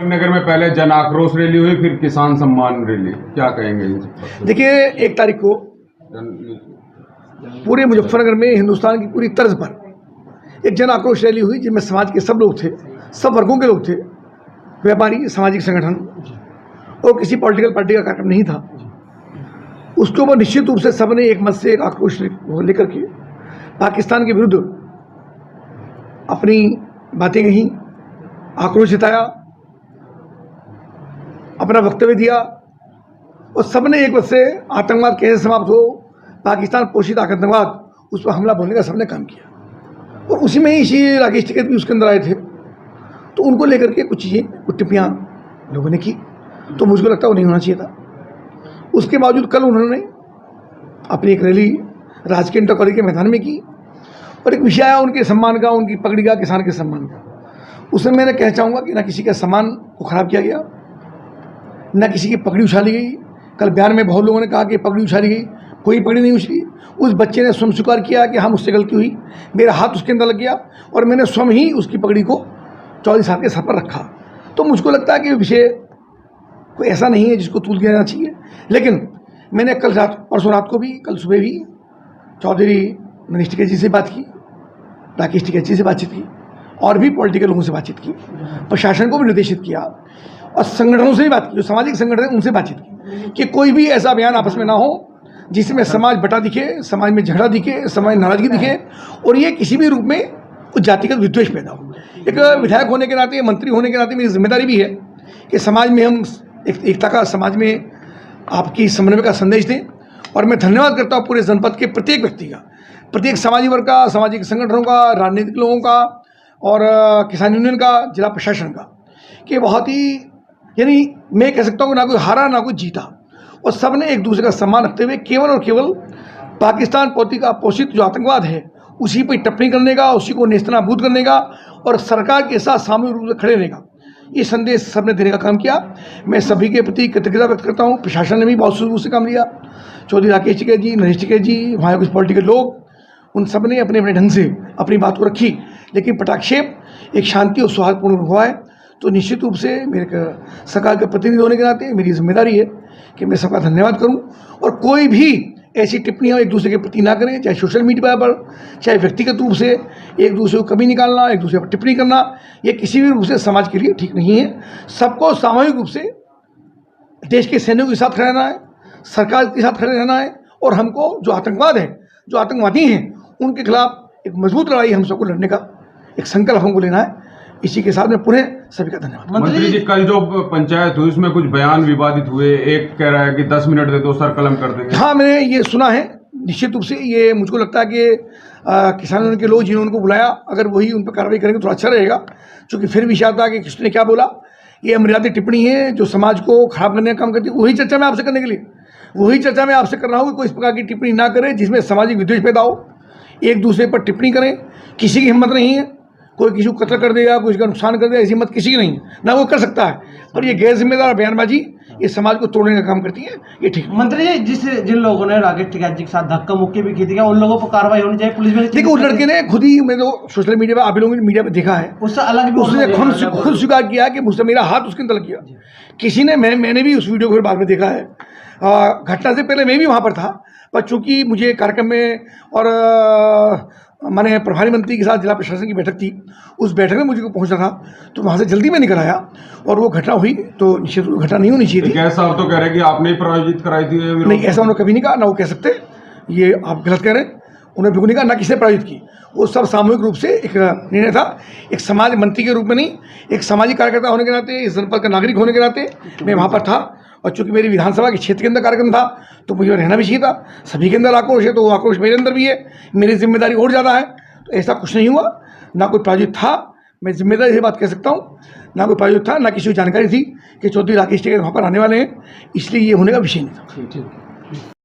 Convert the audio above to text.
नगर में पहले जन आक्रोश रैली हुई, फिर किसान सम्मान रैली, क्या कहेंगे इन सब पर? देखिए 1 तारीख को पूरे मुजफ्फरनगर में हिंदुस्तान की पूरी तर्ज पर एक जन आक्रोश रैली हुई जिसमें समाज के सब लोग थे, सब वर्गों के लोग थे, व्यापारी, सामाजिक संगठन और किसी पॉलिटिकल पार्टी का कार्यक्रम नहीं था। उसके ऊपर निश्चित रूप से सबने एक मत से एक आक्रोश लेकर के पाकिस्तान के विरुद्ध अपनी बातें कहीं, आक्रोश जताया, अपना वक्तव्य दिया और सबने एक मत से आतंकवाद कैसे समाप्त हो, पाकिस्तान पोषित आतंकवाद, उस पर हमला बोलने का सबने काम किया। और उसी में ही इसी राकेश टिकैत भी उसके अंदर आए थे, तो उनको लेकर के कुछ चीज़ें, कुछ टिप्पणियाँ लोगों ने की, तो मुझको लगता है वो नहीं होना चाहिए था। उसके बावजूद कल उन्होंने अपनी एक रैली राजकीय इंटर कॉलेज के मैदान में की और एक विषय आया उनके सम्मान का, उनकी पगड़ी का, किसान के सम्मान का। उसमें मैंने कहना चाहूँगा कि ना किसी का सम्मान को खराब किया गया, ना किसी की पगड़ी उछाली गई। कल बयान में बहुत लोगों ने कहा कि पगड़ी उछाली गई, कोई पगड़ी नहीं उछली। उस बच्चे ने स्वयं स्वीकार किया कि हाँ मुझसे गलती हुई, मेरा हाथ उसके अंदर लग गया और मैंने स्वयं ही उसकी पगड़ी को 24 साल के सर पर रखा। तो मुझको लगता है कि विषय कोई ऐसा नहीं है जिसको तूल दिया जाना चाहिए। लेकिन मैंने कल रात, परसों रात को भी, कल सुबह भी चौधरी मनीष टिकैत जी से बात की, राकेश टिकैत जी से बातचीत की और भी पॉलिटिकल लोगों से बातचीत की, प्रशासन को भी निर्देशित किया और संगठनों से भी बात की, जो सामाजिक संगठन हैं उनसे बातचीत की कि कोई भी ऐसा बयान आपस में ना हो जिसमें समाज बटा दिखे, समाज में झगड़ा दिखे, समाज में नाराजगी दिखे और ये किसी भी रूप में कुछ जातिगत विद्वेष पैदा हो। एक विधायक होने के नाते, मंत्री होने के नाते मेरी जिम्मेदारी भी है कि समाज में हम एकता का, समाज में आपकी समन्वय का संदेश दें। और मैं धन्यवाद करता हूँ पूरे जनपद के प्रत्येक व्यक्ति का, प्रत्येक सामाजिक वर्ग का, सामाजिक संगठनों का, राजनीतिक लोगों का और किसान यूनियन का, जिला प्रशासन का, कि बहुत ही, यानी मैं कह सकता हूँ ना कोई हारा ना कोई जीता और सब ने एक दूसरे का सम्मान रखते हुए केवल और केवल पाकिस्तान पोषित जो आतंकवाद है उसी पर टिप्पणी करने का, उसी को नेस्तनाबूद करने का और सरकार के साथ सामूहिक रूप से खड़े रहने का ये संदेश सबने देने का काम किया। मैं सभी के प्रति कृतज्ञता व्यक्त करता हूँ। प्रशासन ने भी बहुत शुरू से काम लिया, चौधरी राकेश टिकैत जी, मनीष टिकैत जी, वहाँ कुछ पॉलिटिकल लोग, उन सब ने अपने अपने ढंग से अपनी बात को रखी, लेकिन पटाक्षेप एक शांति और सौहार्दपूर्ण हुआ है। तो निश्चित रूप से मेरे सरकार के प्रतिनिधि होने के नाते मेरी जिम्मेदारी है कि मैं सबका धन्यवाद करूं और कोई भी ऐसी टिप्पणियां एक दूसरे के प्रति ना करें, चाहे सोशल मीडिया पर, चाहे व्यक्तिगत रूप से एक दूसरे को कमी निकालना, एक दूसरे पर टिप्पणी करना, ये किसी भी रूप से समाज के लिए ठीक नहीं है। सबको सामूहिक रूप से देश के सैनिकों के साथ खड़े रहना है, सरकार के साथ खड़े रहना है और हमको जो आतंकवाद है, जो आतंकवादी हैं, उनके खिलाफ एक मजबूत लड़ाई हम सबको लड़ने का एक संकल्प हमको लेना है। इसी के साथ में पुनः सभी का धन्यवाद। मंत्री जी, कल जो पंचायत हुई उसमें कुछ बयान विवादित हुए, एक कह रहा है कि 10 मिनट दे दो सर कलम कर देंगे। हाँ, मैंने ये सुना है। निश्चित रूप से ये मुझको लगता है कि किसानों के लोग जिन्होंने उनको बुलाया, अगर वही उन पर कार्रवाई करेंगे तो अच्छा रहेगा, क्योंकि फिर विषय आता है कि किसने क्या बोला। ये अमर्यादित टिप्पणी है जो समाज को खराब करने का काम करती है। वही चर्चा मैं आपसे करने के लिए, वही चर्चा मैं आपसे कर रहा हूँ कि कोई इस प्रकार की टिप्पणी ना करे जिसमें सामाजिक विद्वेष पैदा हो, एक दूसरे पर टिप्पणी करें। किसी की हिम्मत नहीं है, कोई किसी को कत्ल कर देगा, कोई का नुकसान कर देगा, ऐसी हिम्मत किसी की नहीं है, ना वो कर सकता है। पर ये गैर जिम्मेदार बयानबाजी ये समाज को तोड़ने का काम करती है, ये ठीक। मंत्री जी, जिन लोगों ने राकेश टिकैत जी के साथ धक्का मुक्की भी की थी, क्या उन लोगों पर कार्रवाई होनी चाहिए? पुलिस में देखो, उस लड़के ने खुद ही, मैं तो सोशल मीडिया पर, आप लोगों ने मीडिया पर देखा है, उससे अलग भी उसने खुद स्वीकार किया कि मुझसे मेरा हाथ उसके अंदर लग गया। किसी ने, मैंने भी उस वीडियो को बाद में देखा है। घटना से पहले मैं भी वहाँ पर था, पर चूंकि मुझे कार्यक्रम में और मैंने प्रभारी मंत्री के साथ जिला प्रशासन की बैठक थी, उस बैठक में मुझे पहुंचना था, तो वहाँ से जल्दी में निकल आया और वो घटना हुई। तो निश्चित घटना नहीं होनी चाहिए थी। ऐसा तो कह रहे हैं कि आपने ही प्रायोजित कराई थी? नहीं, ऐसा उन्होंने कभी नहीं कहा, ना वो कह सकते, ये आप गलत कह रहे हैं। उन्होंने बिल्कुल नहीं कहा, ना किसने प्रायोजित की। वो सब सामूहिक रूप से एक निर्णय था, एक समाज मंत्री के रूप में नहीं, एक सामाजिक कार्यकर्ता होने के नाते, इस जनपद का नागरिक होने के नाते मैं वहाँ पर था। और चूंकि मेरी विधानसभा के क्षेत्र के अंदर कार्यक्रम था तो मुझे रहना भी चाहिए था। सभी के अंदर आक्रोश है तो वो आक्रोश मेरे अंदर भी है, मेरी जिम्मेदारी और ज़्यादा है। तो ऐसा कुछ नहीं हुआ, ना कोई प्रायोजित था, मैं जिम्मेदारी से बात कह सकता हूँ, ना कोई प्रायोजित था, ना किसी को जानकारी थी कि चौधरी राकेश टिकैत वहाँ पर आने वाले हैं, इसलिए ये होने का विषय नहीं था।